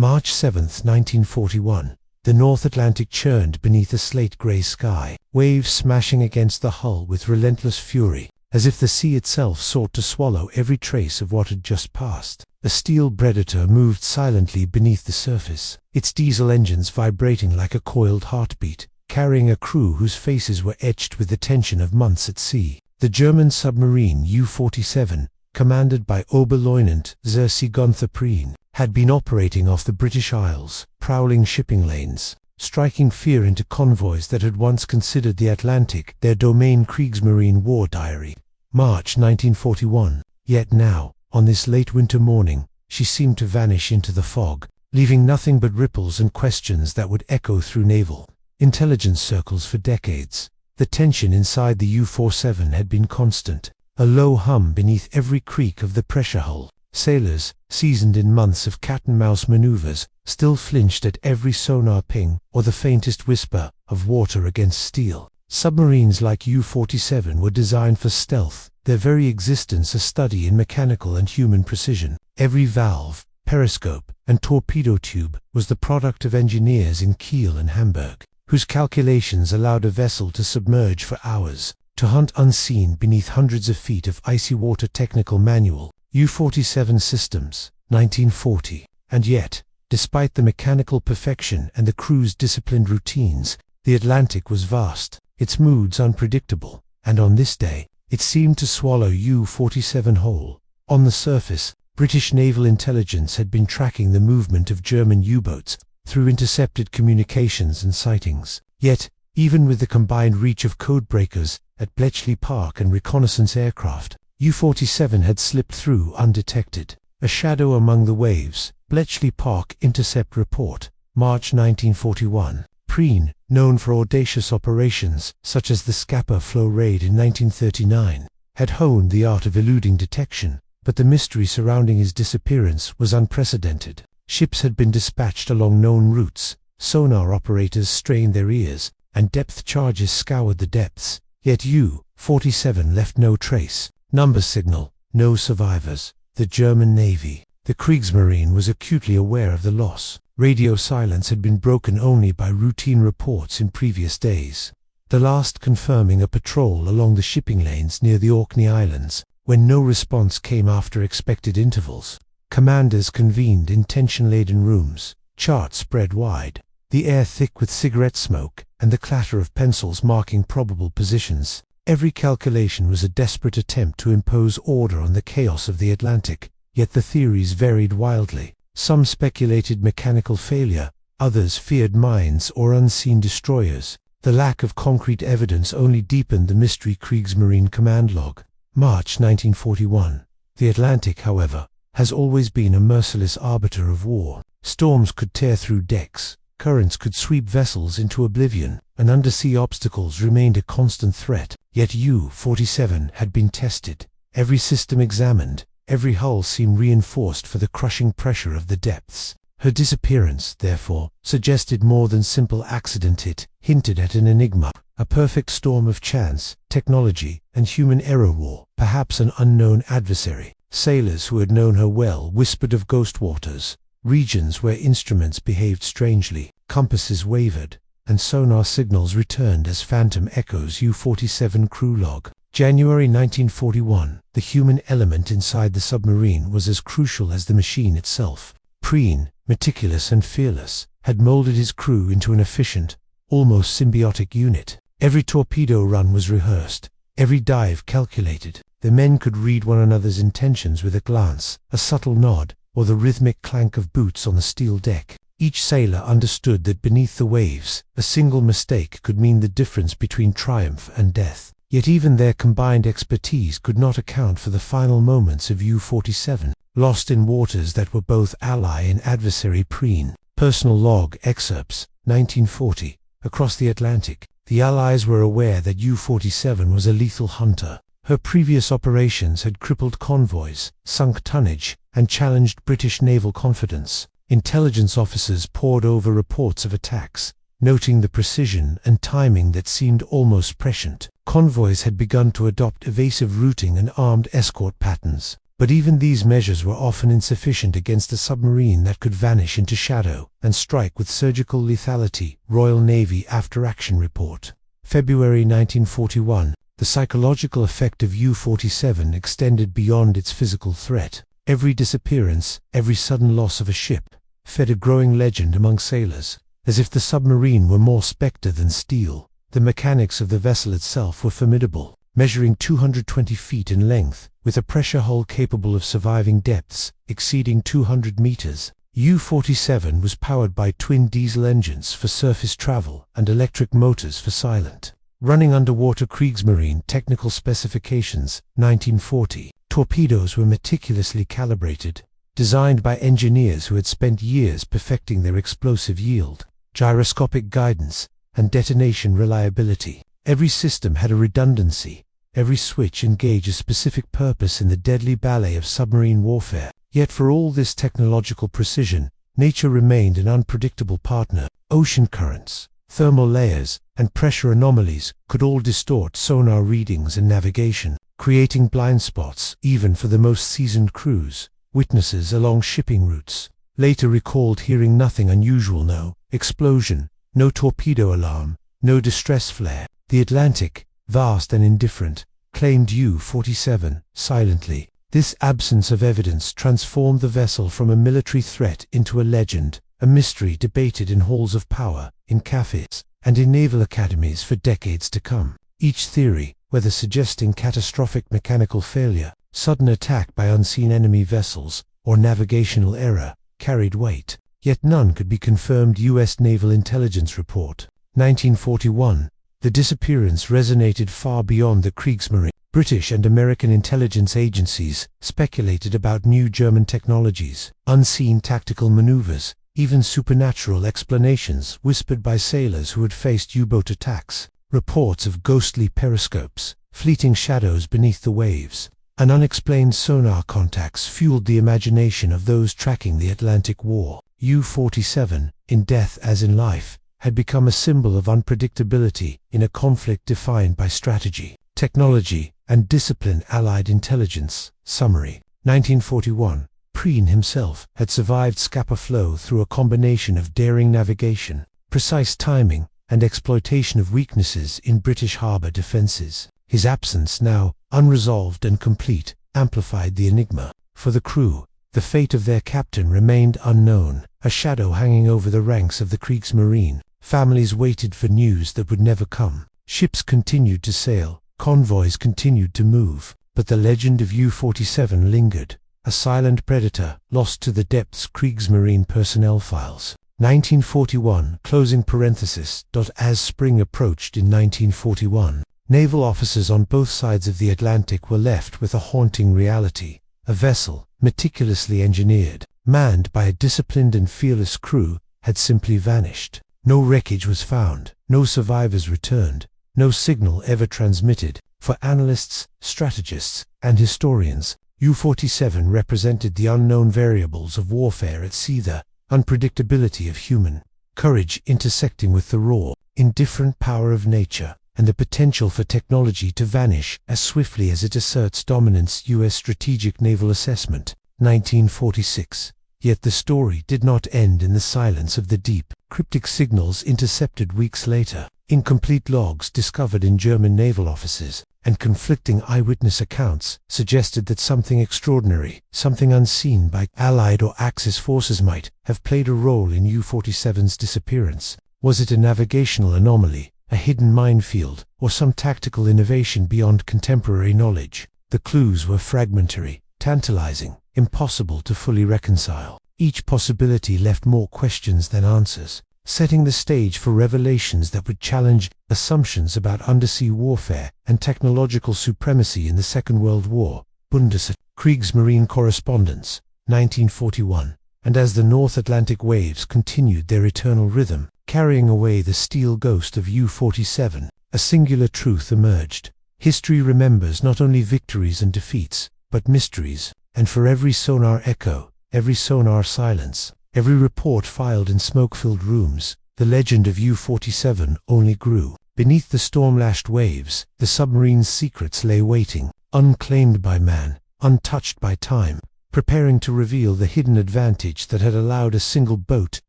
March 7, 1941. The North Atlantic churned beneath a slate-grey sky, waves smashing against the hull with relentless fury, as if the sea itself sought to swallow every trace of what had just passed. A steel predator moved silently beneath the surface, its diesel engines vibrating like a coiled heartbeat, carrying a crew whose faces were etched with the tension of months at sea. The German submarine U-47, commanded by Oberleutnant See Günther Prien, had been operating off the British Isles, prowling shipping lanes, striking fear into convoys that had once considered the Atlantic their domain. Kriegsmarine war diary. March 1941. Yet now, on this late winter morning, she seemed to vanish into the fog, leaving nothing but ripples and questions that would echo through naval intelligence circles for decades. The tension inside the U-47 had been constant, a low hum beneath every creak of the pressure hull. Sailors, seasoned in months of cat-and-mouse maneuvers, still flinched at every sonar ping or the faintest whisper of water against steel. Submarines like U-47 were designed for stealth, their very existence a study in mechanical and human precision. Every valve, periscope, and torpedo tube was the product of engineers in Kiel and Hamburg, whose calculations allowed a vessel to submerge for hours, to hunt unseen beneath hundreds of feet of icy water. Technical manual, U-47 systems, 1940. And yet, despite the mechanical perfection and the crew's disciplined routines, the Atlantic was vast, its moods unpredictable, and on this day, it seemed to swallow U-47 whole. On the surface, British naval intelligence had been tracking the movement of German U-boats through intercepted communications and sightings. Yet, even with the combined reach of codebreakers at Bletchley Park and reconnaissance aircraft, U-47 had slipped through undetected. A shadow among the waves. Bletchley Park Intercept Report, March 1941. Prien, known for audacious operations such as the Scapa Flow raid in 1939, had honed the art of eluding detection, but the mystery surrounding his disappearance was unprecedented. Ships had been dispatched along known routes, sonar operators strained their ears, and depth charges scoured the depths, yet U-47 left no trace. Number signal, no survivors. The German Navy. The Kriegsmarine was acutely aware of the loss. Radio silence had been broken only by routine reports in previous days, the last confirming a patrol along the shipping lanes near the Orkney Islands, when no response came after expected intervals. Commanders convened in tension-laden rooms, charts spread wide, the air thick with cigarette smoke and the clatter of pencils marking probable positions. Every calculation was a desperate attempt to impose order on the chaos of the Atlantic, yet the theories varied wildly. Some speculated mechanical failure, others feared mines or unseen destroyers. The lack of concrete evidence only deepened the mystery. Kriegsmarine command log, March 1941. The Atlantic, however, has always been a merciless arbiter of war. Storms could tear through decks, currents could sweep vessels into oblivion, and undersea obstacles remained a constant threat. Yet U-47 had been tested, every system examined, every hull seemed reinforced for the crushing pressure of the depths. Her disappearance, therefore, suggested more than simple accident. It hinted at an enigma, a perfect storm of chance, technology, and human error. War, perhaps an unknown adversary. Sailors who had known her well whispered of ghost waters, regions where instruments behaved strangely, compasses wavered, and sonar signals returned as phantom echoes. U-47 crew log, January 1941. The human element inside the submarine was as crucial as the machine itself. Prien, meticulous and fearless, had molded his crew into an efficient, almost symbiotic unit. Every torpedo run was rehearsed, every dive calculated. The men could read one another's intentions with a glance, a subtle nod, or the rhythmic clank of boots on the steel deck. Each sailor understood that beneath the waves, a single mistake could mean the difference between triumph and death. Yet even their combined expertise could not account for the final moments of U-47, lost in waters that were both ally and adversary. Prien, personal log excerpts, 1940. Across the Atlantic, the Allies were aware that U-47 was a lethal hunter. Her previous operations had crippled convoys, sunk tonnage, and challenged British naval confidence. Intelligence officers pored over reports of attacks, noting the precision and timing that seemed almost prescient. Convoys had begun to adopt evasive routing and armed escort patterns. But even these measures were often insufficient against a submarine that could vanish into shadow and strike with surgical lethality. Royal Navy After-Action Report. February 1941. The psychological effect of U-47 extended beyond its physical threat. Every disappearance, every sudden loss of a ship, fed a growing legend among sailors, as if the submarine were more spectre than steel. The mechanics of the vessel itself were formidable, measuring 220 feet in length, with a pressure hull capable of surviving depths exceeding 200 meters. U-47 was powered by twin diesel engines for surface travel and electric motors for silent running underwater. Kriegsmarine Technical Specifications, 1940. Torpedoes were meticulously calibrated, designed by engineers who had spent years perfecting their explosive yield, gyroscopic guidance, and detonation reliability. Every system had a redundancy, every switch engaged a specific purpose in the deadly ballet of submarine warfare. Yet for all this technological precision, nature remained an unpredictable partner. Ocean currents, thermal layers, and pressure anomalies could all distort sonar readings and navigation, creating blind spots even for the most seasoned crews. Witnesses along shipping routes later recalled hearing nothing unusual: no explosion, no torpedo alarm, no distress flare. The Atlantic, vast and indifferent, claimed U-47 silently. This absence of evidence transformed the vessel from a military threat into a legend, a mystery debated in halls of power, in cafes, and in naval academies for decades to come. Each theory, whether suggesting catastrophic mechanical failure, sudden attack by unseen enemy vessels, or navigational error, carried weight. Yet none could be confirmed. U.S. Naval Intelligence Report, 1941. The disappearance resonated far beyond the Kriegsmarine. British and American intelligence agencies speculated about new German technologies, unseen tactical maneuvers, even supernatural explanations whispered by sailors who had faced U-boat attacks. Reports of ghostly periscopes, fleeting shadows beneath the waves, and unexplained sonar contacts fueled the imagination of those tracking the Atlantic War. U-47, in death as in life, had become a symbol of unpredictability in a conflict defined by strategy, technology, and discipline. Allied intelligence. Summary. 1941. Prien himself had survived Scapa Flow through a combination of daring navigation, precise timing, and exploitation of weaknesses in British harbour defences. His absence, now unresolved and complete, amplified the enigma. For the crew, the fate of their captain remained unknown, a shadow hanging over the ranks of the Kriegsmarine. Families waited for news that would never come. Ships continued to sail, convoys continued to move, but the legend of U-47 lingered, a silent predator lost to the depths. Kriegsmarine personnel files. 1941. Closing parenthesis. As spring approached in 1941, naval officers on both sides of the Atlantic were left with a haunting reality. A vessel, meticulously engineered, manned by a disciplined and fearless crew, had simply vanished. No wreckage was found, no survivors returned, no signal ever transmitted. For analysts, strategists, and historians, U-47 represented the unknown variables of warfare at sea, the unpredictability of human courage intersecting with the raw, indifferent power of nature, and the potential for technology to vanish as swiftly as it asserts dominance. U.S. Strategic Naval Assessment, 1946. Yet the story did not end in the silence of the deep. Cryptic signals intercepted weeks later, incomplete logs discovered in German naval offices, and conflicting eyewitness accounts suggested that something extraordinary, something unseen by Allied or Axis forces, might have played a role in U-47's disappearance. Was it a navigational anomaly, a hidden minefield, or some tactical innovation beyond contemporary knowledge? The clues were fragmentary, tantalizing, impossible to fully reconcile. Each possibility left more questions than answers, setting the stage for revelations that would challenge assumptions about undersea warfare and technological supremacy in the Second World War. Bundeswehr. Kriegsmarine Correspondence, 1941. And as the North Atlantic waves continued their eternal rhythm, carrying away the steel ghost of U-47, a singular truth emerged. History remembers not only victories and defeats, but mysteries, and for every sonar echo, every sonar silence, every report filed in smoke-filled rooms, the legend of U-47 only grew. Beneath the storm-lashed waves, the submarine's secrets lay waiting, unclaimed by man, untouched by time, preparing to reveal the hidden advantage that had allowed a single boat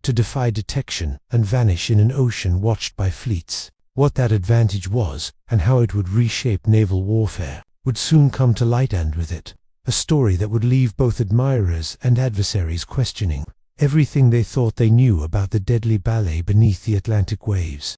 to defy detection and vanish in an ocean watched by fleets. What that advantage was, and how it would reshape naval warfare, would soon come to light, and with it, a story that would leave both admirers and adversaries questioning everything they thought they knew about the deadly ballet beneath the Atlantic waves.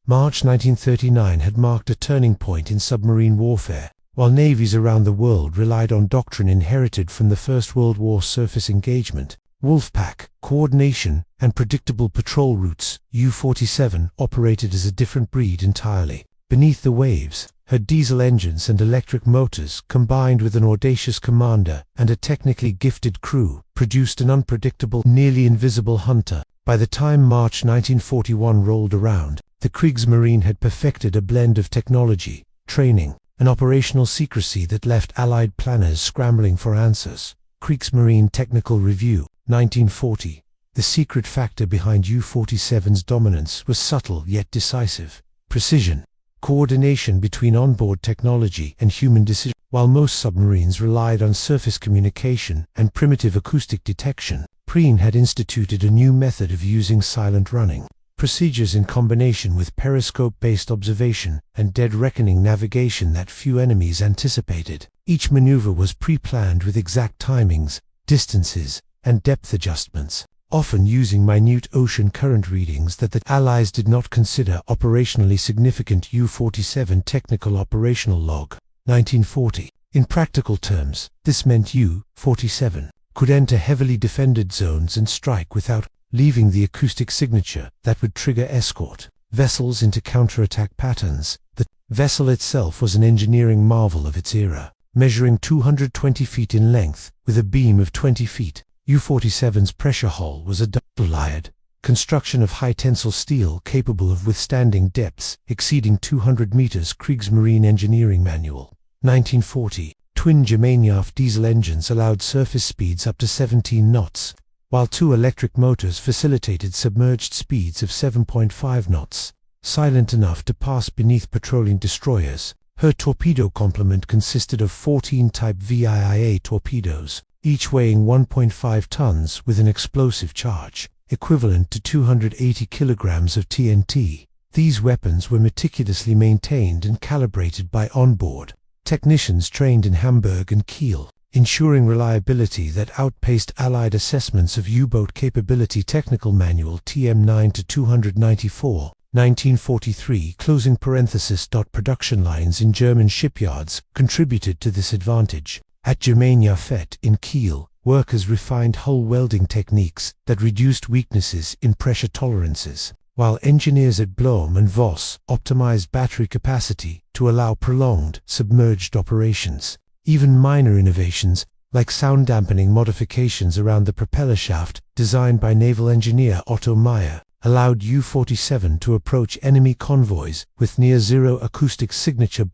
March 1939 had marked a turning point in submarine warfare. While navies around the world relied on doctrine inherited from the First World War surface engagement, wolfpack, coordination, and predictable patrol routes, U-47 operated as a different breed entirely. Beneath the waves, her diesel engines and electric motors, combined with an audacious commander and a technically gifted crew, produced an unpredictable, nearly invisible hunter. By the time March 1941 rolled around, the Kriegsmarine had perfected a blend of technology, training, and operational secrecy that left Allied planners scrambling for answers. Kriegsmarine Technical Review, 1940. The secret factor behind U-47's dominance was subtle yet decisive. Precision. Coordination between onboard technology and human decision. While most submarines relied on surface communication and primitive acoustic detection, Prien had instituted a new method of using silent running. Procedures in combination with periscope-based observation and dead reckoning navigation that few enemies anticipated. Each maneuver was pre-planned with exact timings, distances, and depth adjustments, often using minute ocean current readings that the Allies did not consider operationally significant. U-47 Technical Operational Log, 1940. In practical terms, this meant U-47 could enter heavily defended zones and strike without leaving the acoustic signature that would trigger escort vessels into counterattack patterns. The vessel itself was an engineering marvel of its era, measuring 220 feet in length with a beam of 20 feet. U-47's pressure hull was a double-layered construction of high-tensile steel capable of withstanding depths exceeding 200 meters. Kriegsmarine Engineering Manual, 1940. Twin Germaniaft diesel engines allowed surface speeds up to 17 knots, while two electric motors facilitated submerged speeds of 7.5 knots. Silent enough to pass beneath patrolling destroyers, her torpedo complement consisted of 14 Type VIIA torpedoes, each weighing 1.5 tons with an explosive charge, equivalent to 280 kilograms of TNT. These weapons were meticulously maintained and calibrated by onboard technicians trained in Hamburg and Kiel, ensuring reliability that outpaced Allied assessments of U-boat capability. Technical Manual TM9-294, 1943. Closing parenthesis. Production lines in German shipyards contributed to this advantage. At Germaniaft in Kiel, workers refined hull welding techniques that reduced weaknesses in pressure tolerances, while engineers at Blohm and Voss optimized battery capacity to allow prolonged, submerged operations. Even minor innovations, like sound dampening modifications around the propeller shaft, designed by naval engineer Otto Meyer, allowed U-47 to approach enemy convoys with near-zero acoustic signature.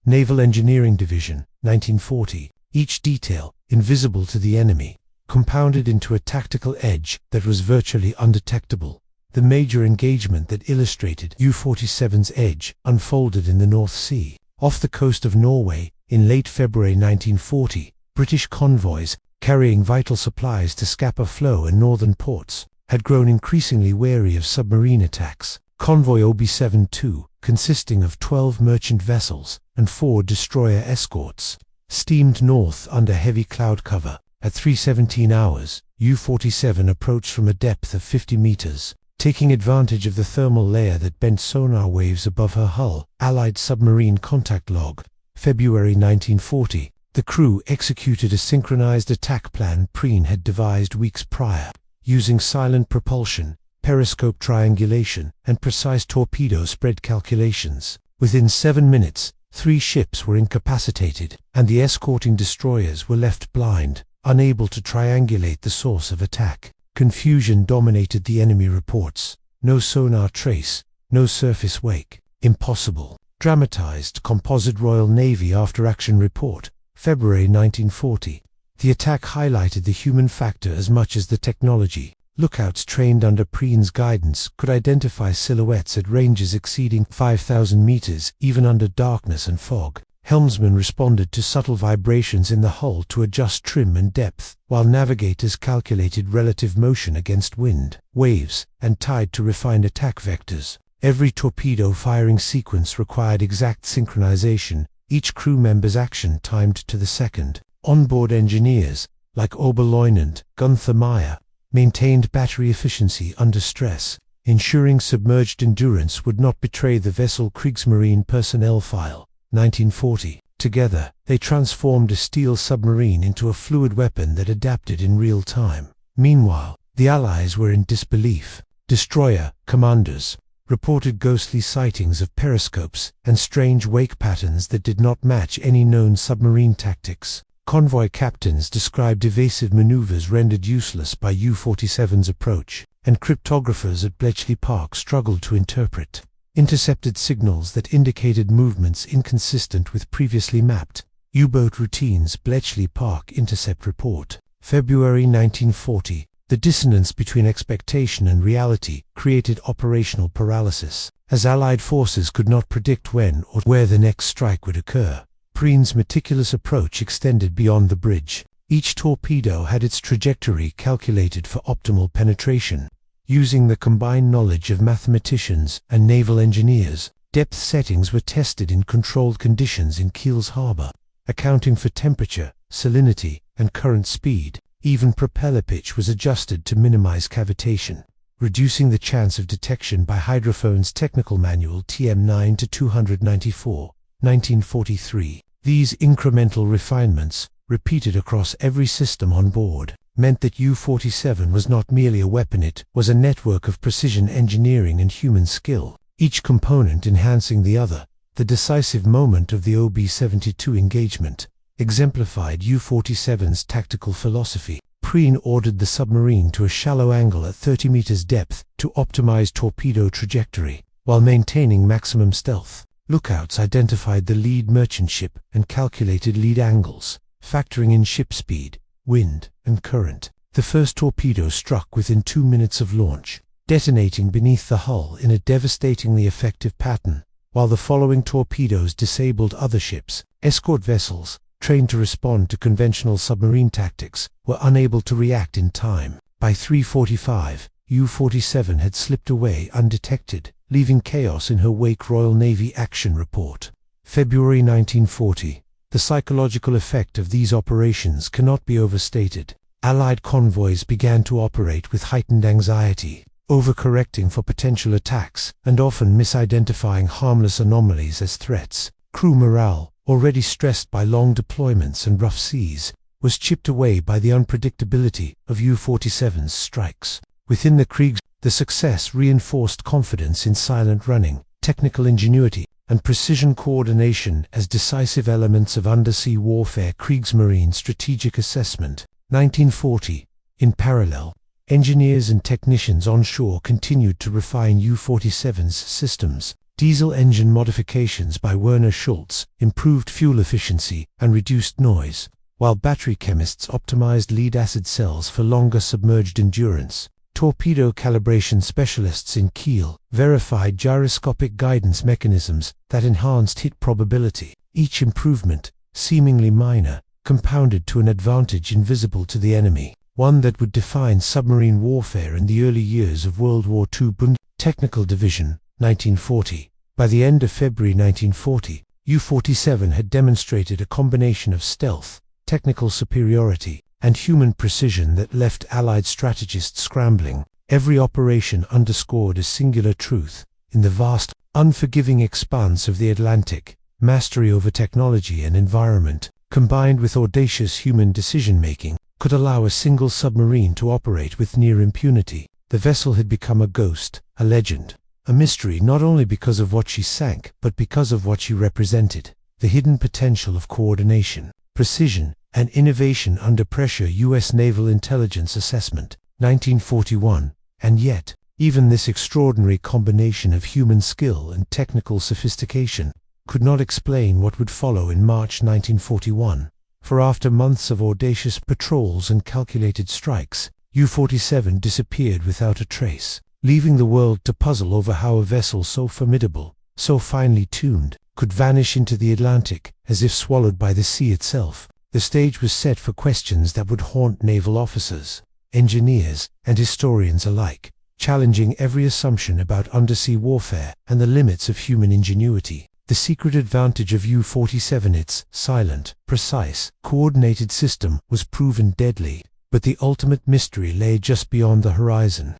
Naval Engineering Division, 1940. Each detail, invisible to the enemy, compounded into a tactical edge that was virtually undetectable. The major engagement that illustrated U-47's edge unfolded in the North Sea. Off the coast of Norway, in late February 1940, British convoys, carrying vital supplies to Scapa Flow and northern ports, had grown increasingly wary of submarine attacks. Convoy OB-72, consisting of 12 merchant vessels and 4 destroyer escorts, steamed north under heavy cloud cover. At 3:17 hours, U-47 approached from a depth of 50 meters, taking advantage of the thermal layer that bent sonar waves above her hull. Allied Submarine Contact Log, February 1940. The crew executed a synchronized attack plan Prien had devised weeks prior, using silent propulsion, periscope triangulation, and precise torpedo spread calculations. Within 7 minutes, 3 ships were incapacitated, and the escorting destroyers were left blind, unable to triangulate the source of attack. Confusion dominated the enemy reports. No sonar trace, no surface wake. Impossible. Dramatized composite Royal Navy after-action report, February 1940. The attack highlighted the human factor as much as the technology. Lookouts trained under Prien's guidance could identify silhouettes at ranges exceeding 5,000 meters, even under darkness and fog. Helmsmen responded to subtle vibrations in the hull to adjust trim and depth, while navigators calculated relative motion against wind, waves, and tide to refine attack vectors. Every torpedo firing sequence required exact synchronization, each crew member's action timed to the second. Onboard engineers, like Oberleutnant Günther Prien, maintained battery efficiency under stress, ensuring submerged endurance would not betray the vessel. Kriegsmarine personnel file, 1940. Together, they transformed a steel submarine into a fluid weapon that adapted in real time. Meanwhile, the Allies were in disbelief. Destroyer commanders reported ghostly sightings of periscopes and strange wake patterns that did not match any known submarine tactics. Convoy captains described evasive maneuvers rendered useless by U-47's approach, and cryptographers at Bletchley Park struggled to interpret intercepted signals that indicated movements inconsistent with previously mapped U-boat routines. Bletchley Park Intercept Report, February 1940. The dissonance between expectation and reality created operational paralysis, as Allied forces could not predict when or where the next strike would occur. Prien's meticulous approach extended beyond the bridge. Each torpedo had its trajectory calculated for optimal penetration. Using the combined knowledge of mathematicians and naval engineers, depth settings were tested in controlled conditions in Kiel's harbor, accounting for temperature, salinity, and current speed. Even propeller pitch was adjusted to minimize cavitation, reducing the chance of detection by hydrophone's technical manual TM9 to 294, 1943. These incremental refinements, repeated across every system on board, meant that U-47 was not merely a weapon, it was a network of precision engineering and human skill, each component enhancing the other. The decisive moment of the OB-72 engagement exemplified U-47's tactical philosophy. Prien ordered the submarine to a shallow angle at 30 meters depth to optimize torpedo trajectory, while maintaining maximum stealth. Lookouts identified the lead merchant ship and calculated lead angles, factoring in ship speed, wind, and current. The first torpedo struck within 2 minutes of launch, detonating beneath the hull in a devastatingly effective pattern, while the following torpedoes disabled other ships. Escort vessels, trained to respond to conventional submarine tactics, were unable to react in time. By 3:45, U-47 had slipped away undetected, leaving chaos in her wake. Royal Navy Action Report, February 1940. The psychological effect of these operations cannot be overstated. Allied convoys began to operate with heightened anxiety, overcorrecting for potential attacks, and often misidentifying harmless anomalies as threats. Crew morale, already stressed by long deployments and rough seas, was chipped away by the unpredictability of U-47's strikes. Within the Kriegs, the success reinforced confidence in silent running, technical ingenuity, and precision coordination as decisive elements of undersea warfare. Kriegsmarine Strategic Assessment, 1940. In parallel, engineers and technicians onshore continued to refine U-47's systems. Diesel engine modifications by Werner Schultz improved fuel efficiency and reduced noise, while battery chemists optimized lead-acid cells for longer submerged endurance. Torpedo calibration specialists in Kiel verified gyroscopic guidance mechanisms that enhanced hit probability. Each improvement, seemingly minor, compounded to an advantage invisible to the enemy, one that would define submarine warfare in the early years of World War II. Technical Division, 1940. By the end of February 1940, U-47 had demonstrated a combination of stealth, technical superiority, and human precision that left Allied strategists scrambling. Every operation underscored a singular truth: in the vast, unforgiving expanse of the Atlantic, mastery over technology and environment, combined with audacious human decision-making, could allow a single submarine to operate with near impunity. The vessel had become a ghost, a legend, a mystery, not only because of what she sank, but because of what she represented: the hidden potential of coordination, precision, and innovation under pressure. U.S. Naval Intelligence Assessment, 1941. And yet, even this extraordinary combination of human skill and technical sophistication could not explain what would follow in March 1941. For after months of audacious patrols and calculated strikes, U-47 disappeared without a trace, leaving the world to puzzle over how a vessel so formidable, so finely tuned, could vanish into the Atlantic, as if swallowed by the sea itself. The stage was set for questions that would haunt naval officers, engineers, and historians alike, challenging every assumption about undersea warfare and the limits of human ingenuity. The secret advantage of U-47, its silent, precise, coordinated system, was proven deadly, but the ultimate mystery lay just beyond the horizon.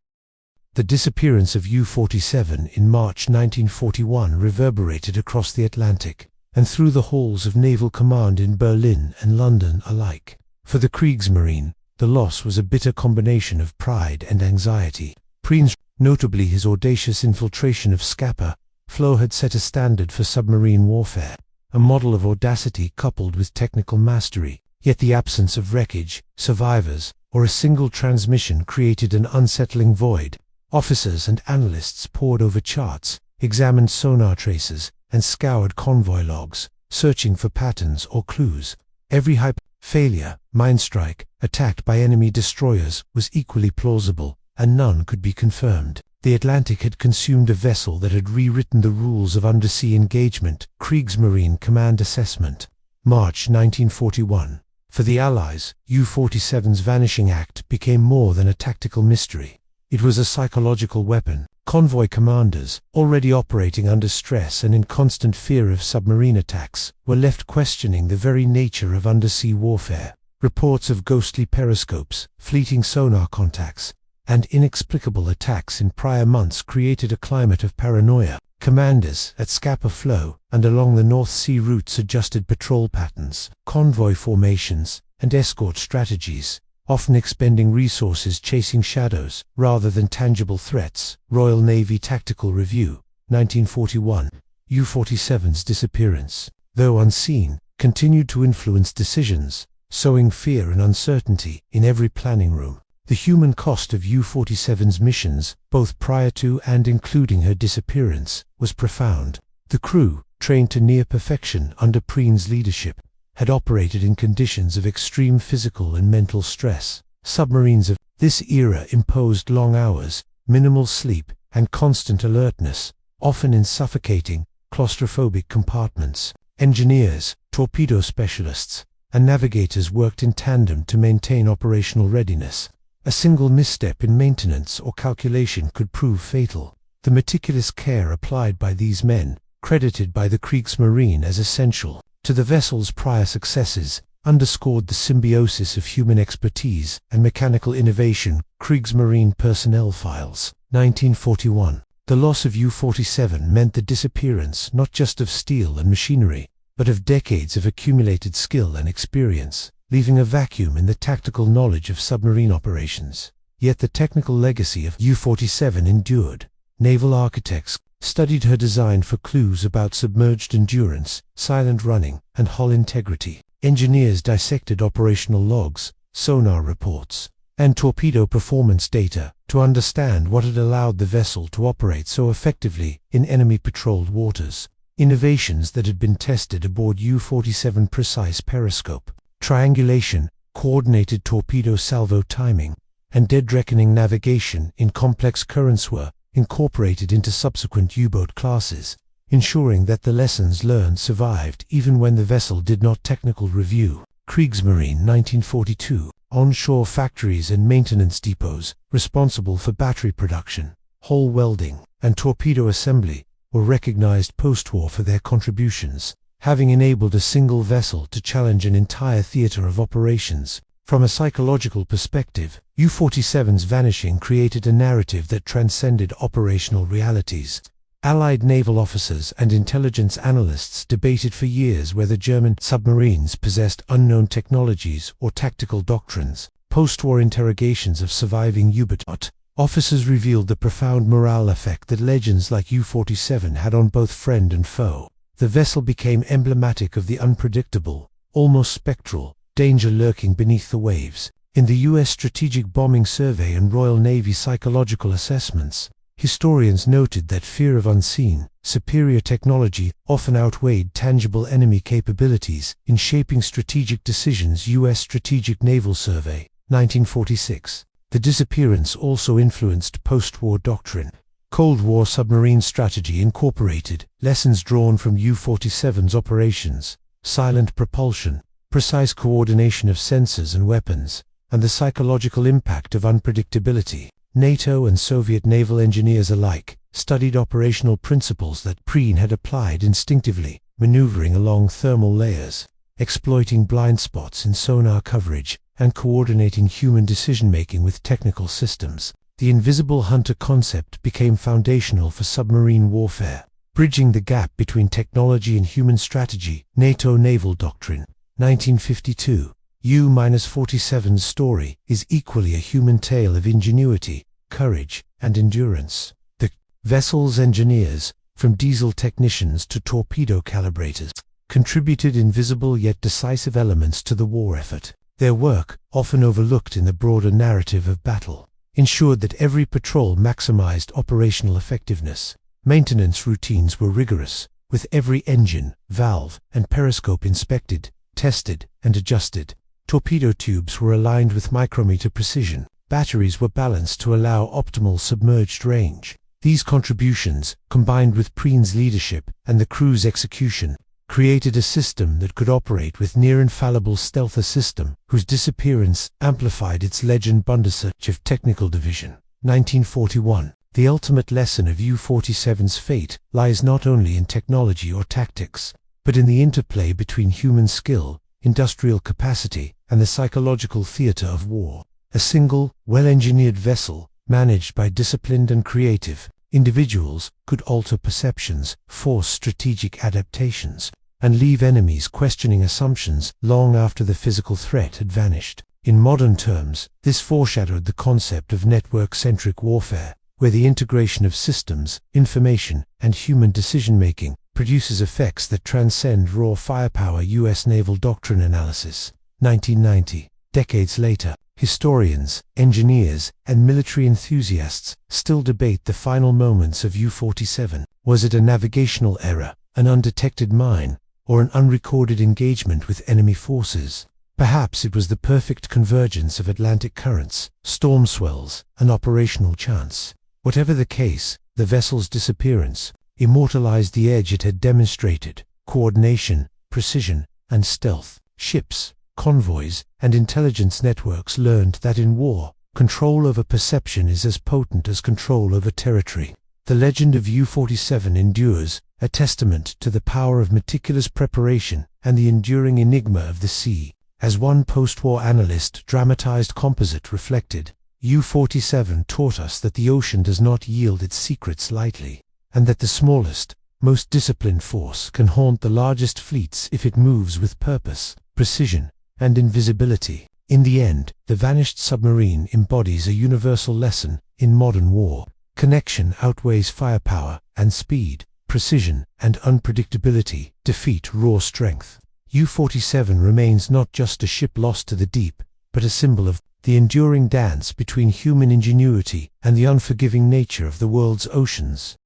The disappearance of U-47 in March 1941 reverberated across the Atlantic, and through the halls of Naval Command in Berlin and London alike. For the Kriegsmarine, the loss was a bitter combination of pride and anxiety. Prien's, notably his audacious infiltration of Scapa Flow, had set a standard for submarine warfare, a model of audacity coupled with technical mastery. Yet the absence of wreckage, survivors, or a single transmission created an unsettling void. Officers and analysts pored over charts, examined sonar traces, and scoured convoy logs, searching for patterns or clues. Every failure, mine strike, attacked by enemy destroyers, was equally plausible, and none could be confirmed. The Atlantic had consumed a vessel that had rewritten the rules of undersea engagement. Kriegsmarine Command Assessment. March 1941. For the Allies, U-47's vanishing act became more than a tactical mystery. It was a psychological weapon. Convoy commanders, already operating under stress and in constant fear of submarine attacks, were left questioning the very nature of undersea warfare. Reports of ghostly periscopes, fleeting sonar contacts, and inexplicable attacks in prior months created a climate of paranoia. Commanders at Scapa Flow and along the North Sea routes adjusted patrol patterns, convoy formations, and escort strategies, often expending resources chasing shadows rather than tangible threats. Royal Navy Tactical Review, 1941. U-47's disappearance, though unseen, continued to influence decisions, sowing fear and uncertainty in every planning room. The human cost of U-47's missions, both prior to and including her disappearance, was profound. The crew, trained to near perfection under Prien's leadership, had operated in conditions of extreme physical and mental stress. Submarines of this era imposed long hours, minimal sleep, and constant alertness, often in suffocating, claustrophobic compartments. Engineers, torpedo specialists, and navigators worked in tandem to maintain operational readiness. A single misstep in maintenance or calculation could prove fatal. The meticulous care applied by these men, credited by the Kriegsmarine as essential to the vessel's prior successes, underscored the symbiosis of human expertise and mechanical innovation. Kriegsmarine Personnel Files, 1941. The loss of U-47 meant the disappearance not just of steel and machinery, but of decades of accumulated skill and experience, leaving a vacuum in the tactical knowledge of submarine operations. Yet the technical legacy of U-47 endured. Naval architects studied her design for clues about submerged endurance, silent running, and hull integrity. Engineers dissected operational logs, sonar reports, and torpedo performance data to understand what had allowed the vessel to operate so effectively in enemy-patrolled waters. Innovations that had been tested aboard U-47 precise periscope, triangulation, coordinated torpedo salvo timing, and dead-reckoning navigation in complex currents were incorporated into subsequent U-boat classes, ensuring that the lessons learned survived even when the vessel did not. Technical review. Kriegsmarine 1942. Onshore factories and maintenance depots, responsible for battery production, hull welding, and torpedo assembly, were recognized post-war for their contributions, having enabled a single vessel to challenge an entire theater of operations. From a psychological perspective, U-47's vanishing created a narrative that transcended operational realities. Allied naval officers and intelligence analysts debated for years whether German submarines possessed unknown technologies or tactical doctrines. Post-war interrogations of surviving U-boat officers revealed the profound morale effect that legends like U-47 had on both friend and foe. The vessel became emblematic of the unpredictable, almost spectral, danger lurking beneath the waves. In the U.S. Strategic Bombing Survey and Royal Navy Psychological Assessments, historians noted that fear of unseen, superior technology often outweighed tangible enemy capabilities in shaping strategic decisions. U.S. Strategic Naval Survey, 1946. The disappearance also influenced post-war doctrine. Cold War submarine strategy incorporated lessons drawn from U-47's operations, silent propulsion, precise coordination of sensors and weapons, and the psychological impact of unpredictability. NATO and Soviet naval engineers alike studied operational principles that Prien had applied instinctively, maneuvering along thermal layers, exploiting blind spots in sonar coverage, and coordinating human decision-making with technical systems. The invisible hunter concept became foundational for submarine warfare, bridging the gap between technology and human strategy. NATO Naval Doctrine, 1952. U-47's story is equally a human tale of ingenuity, courage, and endurance. The vessel's engineers, from diesel technicians to torpedo calibrators, contributed invisible yet decisive elements to the war effort. Their work, often overlooked in the broader narrative of battle, ensured that every patrol maximized operational effectiveness. Maintenance routines were rigorous, with every engine, valve, and periscope inspected, tested, and adjusted. Torpedo tubes were aligned with micrometer precision. Batteries were balanced to allow optimal submerged range. These contributions, combined with Prien's leadership and the crew's execution, created a system that could operate with near-infallible stealth, a system whose disappearance amplified its legend. Undersea of Technical Division, 1941. The ultimate lesson of U-47's fate lies not only in technology or tactics, but in the interplay between human skill, industrial capacity, and the psychological theater of war. A single, well-engineered vessel, managed by disciplined and creative individuals, could alter perceptions, force strategic adaptations, and leave enemies questioning assumptions long after the physical threat had vanished. In modern terms, this foreshadowed the concept of network-centric warfare, where the integration of systems, information, and human decision-making produces effects that transcend raw firepower. U.S. Naval Doctrine Analysis, 1990. Decades later, historians, engineers, and military enthusiasts still debate the final moments of U-47. Was it a navigational error, an undetected mine, or an unrecorded engagement with enemy forces? Perhaps it was the perfect convergence of Atlantic currents, storm swells, and operational chance. Whatever the case, the vessel's disappearance immortalized the edge it had demonstrated: coordination, precision, and stealth. Ships, convoys, and intelligence networks learned that in war, control over perception is as potent as control over territory. The legend of U-47 endures, a testament to the power of meticulous preparation and the enduring enigma of the sea. As one post-war analyst dramatized composite reflected, U-47 taught us that the ocean does not yield its secrets lightly, and that the smallest, most disciplined force can haunt the largest fleets if it moves with purpose, precision, and invisibility. In the end, the vanished submarine embodies a universal lesson in modern war. Connection outweighs firepower, and speed, precision, and unpredictability defeat raw strength. U-47 remains not just a ship lost to the deep, but a symbol of the enduring dance between human ingenuity and the unforgiving nature of the world's oceans.